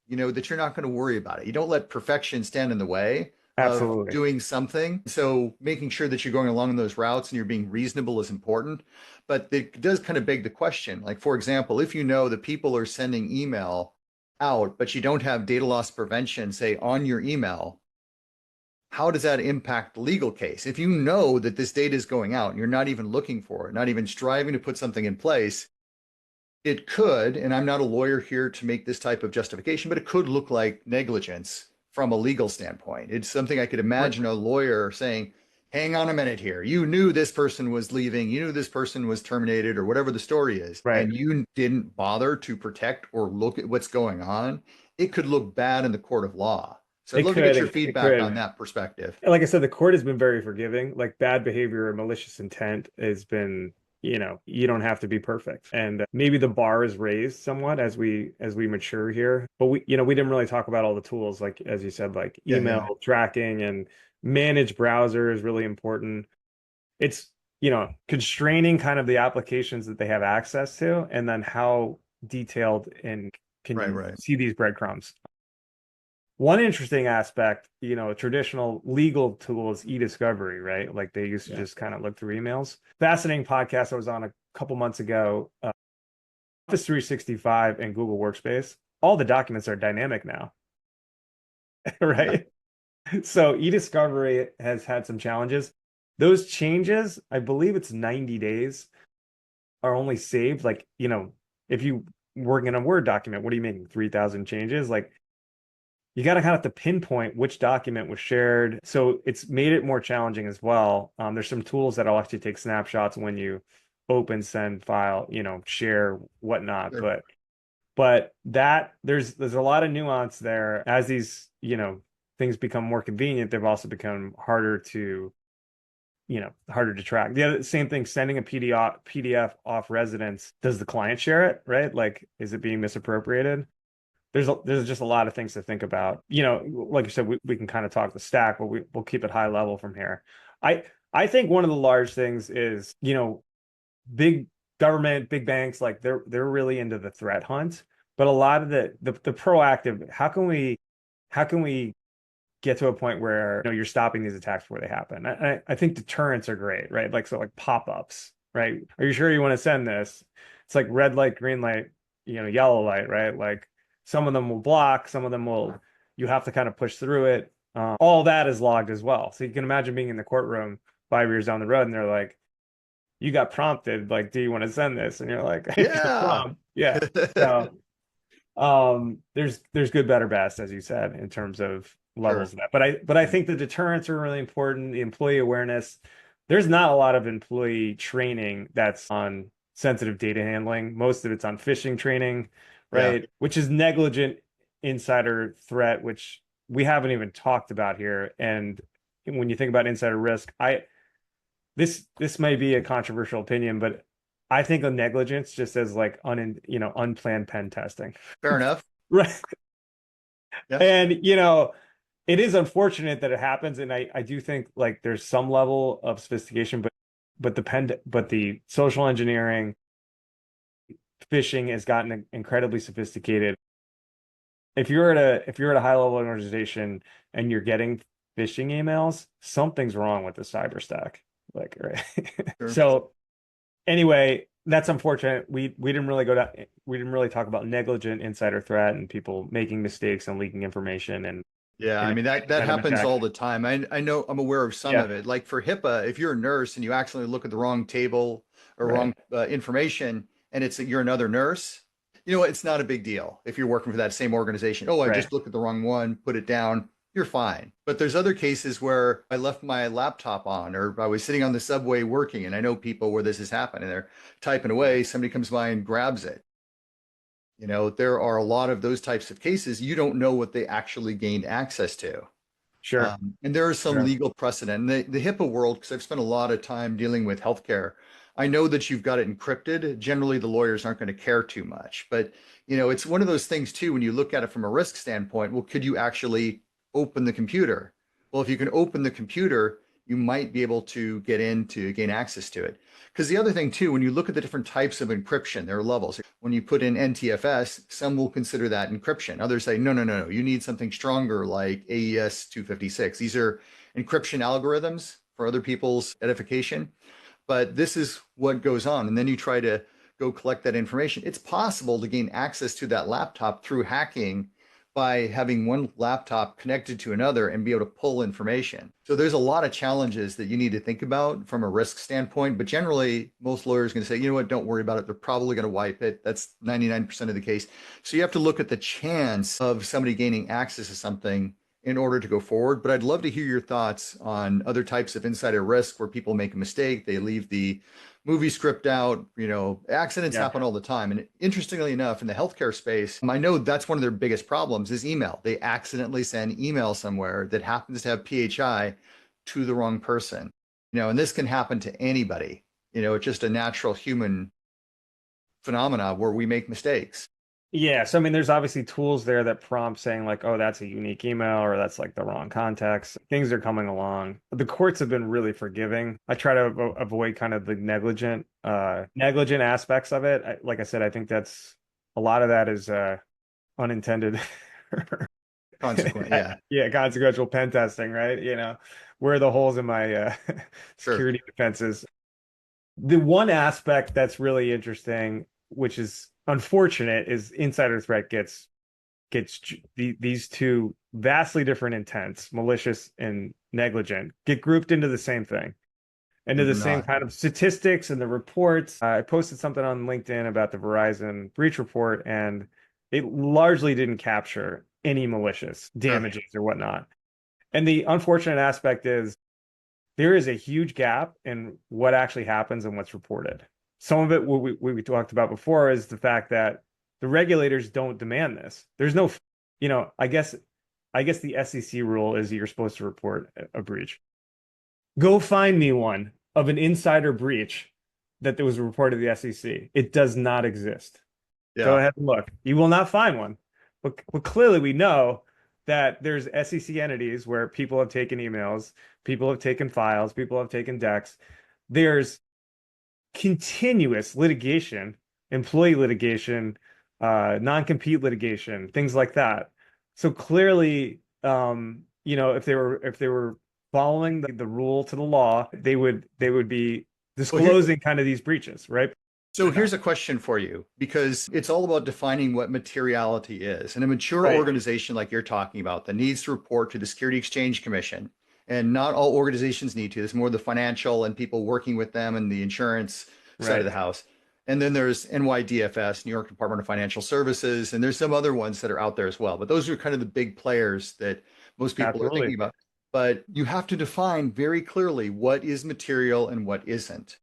that you're not going to worry about it. You don't let perfection stand in the way of absolutely. doing something. So making sure that you're going along those routes and you're being reasonable is important. But it does kind of beg the question. Like, for example, if you know that people are sending email out, but you don't have data loss prevention, say, on your email, how does that impact the legal case? If you know that this data is going out and you're not even looking for it, not even striving to put something in place, it could, and I'm not a lawyer here to make this type of justification, but it could look like negligence from a legal standpoint. It's something I could Right. imagine a lawyer saying, hang on a minute here. You knew this person was leaving, you knew this person was terminated, or whatever the story is, Right. and you didn't bother to protect or look at what's going on. It could look bad in the court of law. So I'd It love to get could. your It feedback on could. that perspective. Like I said, the court has been very forgiving. Like bad behavior or malicious intent has been, you don't have to be perfect. And maybe the bar is raised somewhat as we mature here. But we didn't really talk about all the tools, like as you said, like Yeah, email yeah. tracking and managed browser is really important. It's, constraining kind of the applications that they have access to, and then how detailed and can Right, you right. see these breadcrumbs. One interesting aspect, traditional legal tools, e-discovery, right? Like they used to Yeah. just kind of look through emails. Fascinating podcast I was on a couple months ago. Office 365 and Google Workspace, all the documents are dynamic now, Yeah. right? So e-discovery has had some challenges. Those changes, I believe it's 90 days, are only saved. Like, if you work in a Word document, what are you making? 3,000 changes? Like, you got to kind of have to pinpoint which document was shared. So it's made it more challenging as well. There's some tools that'll actually take snapshots when you open, send, file, share, whatnot. Sure. But that there's a lot of nuance there. As these, things become more convenient, they've also become harder to track. The other same thing, sending a PDF off residence. Does the client share it, right? Like, is it being misappropriated? there's just a lot of things to think about. Like you said, we can kind of talk the stack, but we'll keep it high level from here. I think one of the large things is, big government, big banks, like they're really into the threat hunt, but a lot of the proactive, how can we get to a point where you're stopping these attacks before they happen? I think deterrents are great, right? Like so, like pop-ups, right? Are you sure you want to send this? It's like red light, green light, yellow light, right? Like some of them will block, some of them will. You have to kind of push through it. All that is logged as well. So you can imagine being in the courtroom 5 years down the road, and they're like, "You got prompted. Like, do you want to send this?" And you're like, "Here's the Yeah. prompt." Yeah. So there's good, better, best, as you said, in terms of Sure. levels of that. But I think the deterrents are really important, the employee awareness. There's not a lot of employee training that's on sensitive data handling. Most of it's on phishing training, Yeah. right? Which is negligent insider threat, which we haven't even talked about here. And when you think about insider risk, this may be a controversial opinion, but I think of negligence just as like unplanned pen testing. Fair enough. Right. Yeah. And it is unfortunate that it happens, and I do think like there's some level of sophistication, but the social engineering, phishing has gotten incredibly sophisticated. If you're at a high level organization and you're getting phishing emails, something's wrong with the cyber stack. Like, right. Sure. So anyway, that's unfortunate. We didn't really talk about negligent insider threat and people making mistakes and leaking information Yeah, I and mean that kind of happens all attacking. the time. I know I'm aware of some Yeah, of it. Like for HIPAA, if you're a nurse and you accidentally look at the wrong table or right. wrong information, and you're another nurse, you know what? It's not a big deal if you're working for that same organization. Oh, I Right. just looked at the wrong one, put it down. You're fine. But there's other cases where I left my laptop on, or I was sitting on the subway working, and I know people where this has happened, and they're typing away. Somebody comes by and grabs it. There are a lot of those types of cases. You don't know what they actually gained access to. Sure. And there is some Sure. legal precedent. The HIPAA world, because I've spent a lot of time dealing with healthcare, I know that you've got it encrypted. Generally, the lawyers aren't going to care too much. But, it's one of those things too, when you look at it from a risk standpoint, well, could you actually open the computer? Well, if you can open the computer, you might be able to get in to gain access to it. Because the other thing too, when you look at the different types of encryption, there are levels. When you put in NTFS, some will consider that encryption. Others say, no, no, no, no, you need something stronger like AES 256. These are encryption algorithms for other people's edification. But this is what goes on. And then you try to go collect that information. It's possible to gain access to that laptop through hacking by having one laptop connected to another and be able to pull information. So there's a lot of challenges that you need to think about from a risk standpoint. But generally, most lawyers are going to say, you know what, don't worry about it. They're probably going to wipe it. That's 99% of the case. So you have to look at the chance of somebody gaining access to something in order to go forward. But I'd love to hear your thoughts on other types of insider risk where people make a mistake, they leave the movie script out. Accidents Yeah. happen all the time. And interestingly enough, in the healthcare space, I know that's one of their biggest problems is email. They accidentally send email somewhere that happens to have PHI to the wrong person. And this can happen to anybody. It's just a natural human phenomena where we make mistakes. Yeah. So I mean, there's obviously tools there that prompt saying like, oh, that's a unique email or that's like the wrong context. Things are coming along. The courts have been really forgiving. I try to avoid kind of the negligent aspects of it. Like I said, I think that's a lot of that is unintended. Consequent. Yeah, Yeah, consequential pen testing, right? Where are the holes in my sure. security defenses? The one aspect that's really interesting, which is unfortunate, is insider threat gets these two vastly different intents, malicious and negligent, get grouped into the same thing, into Believe it the or same not. kind of statistics and the reports. I posted something on LinkedIn about the Verizon breach report, and it largely didn't capture any malicious Sure. damages or whatnot. And the unfortunate aspect is there is a huge gap in what actually happens and what's reported. Some of it, what we talked about before, is the fact that the regulators don't demand this. There's no, I guess the SEC rule is you're supposed to report a breach. Go find me one of an insider breach that was reported to the SEC. It does not exist. Go Yeah. ahead and look. You will not find one. But clearly we know that there's SEC entities where people have taken emails, people have taken files, people have taken decks. There's continuous litigation, employee litigation, non-compete litigation, things like that. So clearly, if they were following the rule to the law, they would be Well, here, disclosing kind of these breaches, right? so They're not. here's a question for you, because it's all about defining what materiality is. And a mature Right. organization like you're talking about that needs to report to the Security Exchange Commission, and not all organizations need to. There's more the financial and people working with them and the insurance side of Right. the house. And then there's NYDFS, New York Department of Financial Services, and there's some other ones that are out there as well. But those are kind of the big players that most people are thinking Absolutely. about. But you have to define very clearly what is material and what isn't.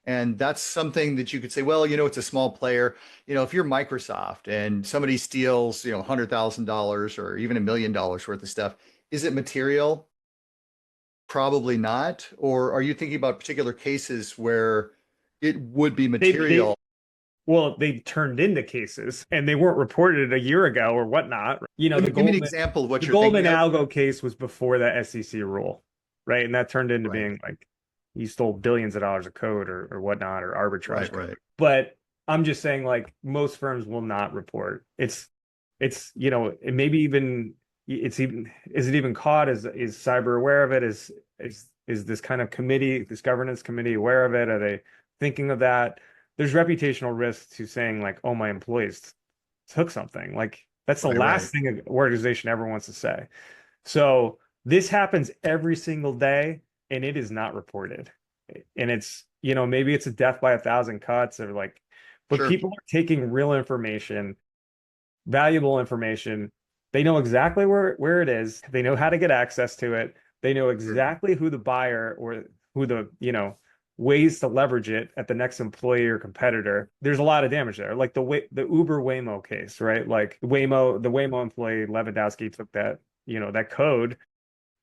And that's something that you could say, well, it's a small player. If you're Microsoft and somebody steals, $100,000 or even $1 million worth of stuff, is it material? Probably not. Or are you thinking about particular cases where it would be They material? well, they turned into cases and they weren't reported a year ago or whatnot. Give me, give me an example of what The you're Goldman thinking of. algo case was before that SEC rule, right? And that turned into Right, being like he stole billions of dollars of code or whatnot or arbitrage right, code. right. But I'm just saying, like most firms will not report. It maybe even it's even is it even caught? Is cyber aware of it? Is this kind of committee, this governance committee aware of it? Are they thinking of that? There's reputational risk to saying like, oh, my employees took something. Like that's the Right, right. last thing an organization ever wants to say. So this happens every single day and it is not reported. And maybe it's a death by 1,000 cuts or like, but Sure. people are taking real information, valuable information. They know exactly where it is. They know how to get access to it. They know Sure. exactly who the buyer or who ways to leverage it at the next employee or competitor. There's a lot of damage there. Like the Uber Waymo case, right? Like the Waymo employee Lewandowski took that code.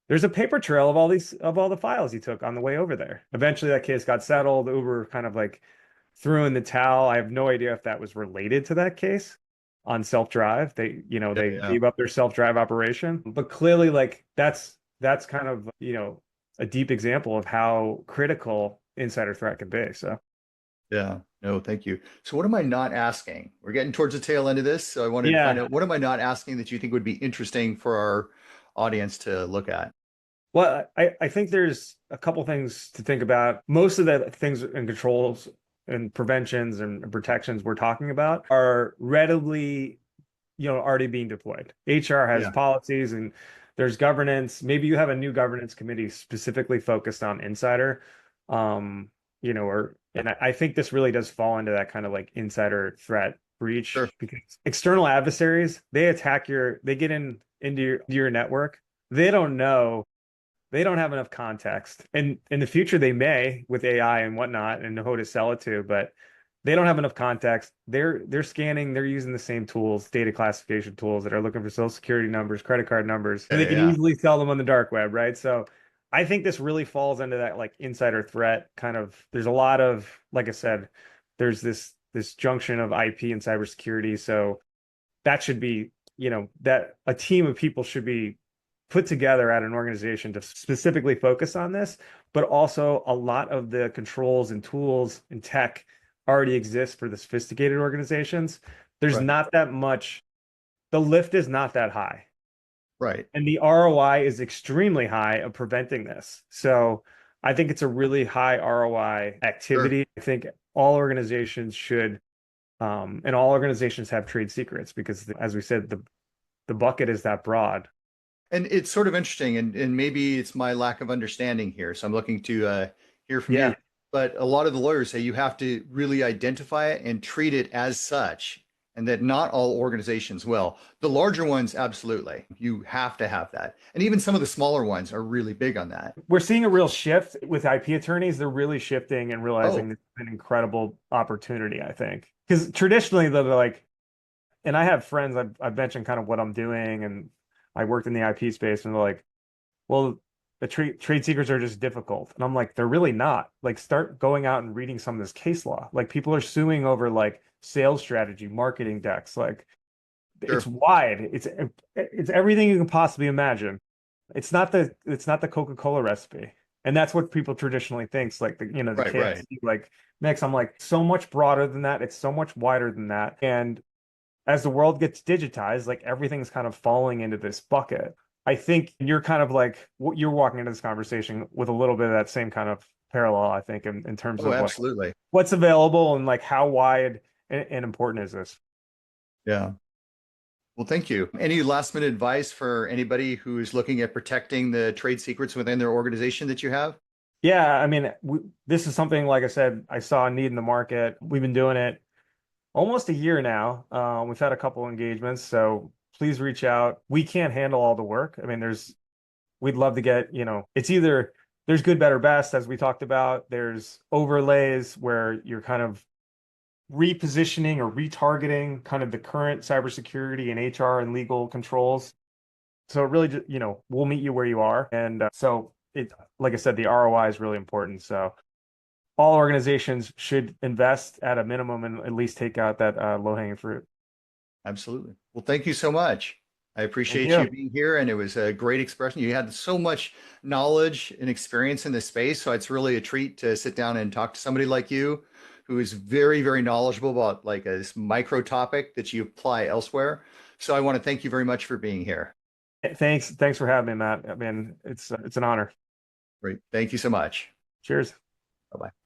There's a paper trail of all the files he took on the way over there. Eventually that case got settled. Uber kind of like threw in the towel. I have no idea if that was related to that case on self-drive. Yeah, They yeah. gave up their self-drive operation. But clearly like that's kind of, a deep example of how critical insider threat can be. So Yeah, no, thank you. So what am I not asking? We're getting towards the tail end of this, so I wanted to find yeah. out what am I not asking that you think would be interesting for our audience to look at? Well, I think there's a couple things to think about. Most of the things and controls and preventions and protections we're talking about are readily, already being deployed. HR has Yeah, policies and there's governance. Maybe you have a new governance committee specifically focused on insider. And I think this really does fall into that kind of like insider threat breach sure. because external adversaries, they get into your network. They don't know they don't have enough context. And in the future, they may with AI and whatnot and know who to sell it to, but they don't have enough context. They're scanning, they're using the same tools, data classification tools that are looking for social security numbers, credit card numbers, and Yeah, they can yeah. easily sell them on the dark web, right? So I think this really falls into that like insider threat kind of there's a lot of, like I said, there's this junction of IP and cybersecurity. So that should be, that a team of people should be put together at an organization to specifically focus on this, but also a lot of the controls and tools and tech already exist for the sophisticated organizations. There's Right, not that much, the lift is not that high. right. And the ROI is extremely high of preventing this. So I think it's a really high ROI Sure. activity. I think all organizations should, and all organizations have trade secrets because, as we said, the bucket is that broad. And it's sort of interesting, and maybe it's my lack of understanding here. So I'm looking to hear from you. Yeah. But a lot of the lawyers say you have to really identify it and treat it as such, and that not all organizations will. The larger ones, absolutely. You have to have that. And even some of the smaller ones are really big on that. We're seeing a real shift with IP attorneys. They're really shifting and Oh, realizing this is an incredible opportunity, I think. Because traditionally, they're like, and I have friends, I've mentioned kind of what I'm doing, and I worked in the IP space, and they're like, well, the trade secrets are just difficult. And I'm like, they're really not. Like, start going out and reading some of this case law. Like, people are suing over like sales strategy, marketing decks. Like, It's Sure. wide. It's everything you can possibly imagine. It's not the Coca-Cola recipe. And that's what people traditionally thinks, like the Right, right. KFC like mix. I'm like, so much broader than that. It's so much wider than that. And as the world gets digitized, like everything's kind of falling into this bucket. I think you're kind of like what you're walking into this conversation with a little bit of that same kind of parallel, I think, in terms Oh, of like absolutely. what's available and like how wide and important is this? Yeah. Well, thank you. Any last minute advice for anybody who is looking at protecting the trade secrets within their organization that you have? Yeah, I mean, this is something, like I said, I saw a need in the market. We've been doing it almost a year now. We've had a couple engagements, so please reach out. We can't handle all the work. I mean, we'd love to get, it's either there's good, better, best, as we talked about. There's overlays where you're kind of repositioning or retargeting kind of the current cybersecurity and HR and legal controls. So it really, we'll meet you where you are. And so like I said, the ROI is really important. So all organizations should invest at a minimum and at least take out that low-hanging fruit. Absolutely. Well, thank you so much. I Thank appreciate you you. being here, and it was a great expression. You had so much knowledge and experience in this space, so it's really a treat to sit down and talk to somebody like you who is very, very knowledgeable about like this micro topic that you apply elsewhere. So I want to thank you very much for being here. Thanks for having me, Matt. I mean, it's an honor. Great. Thank you so much. Cheers. Bye-bye.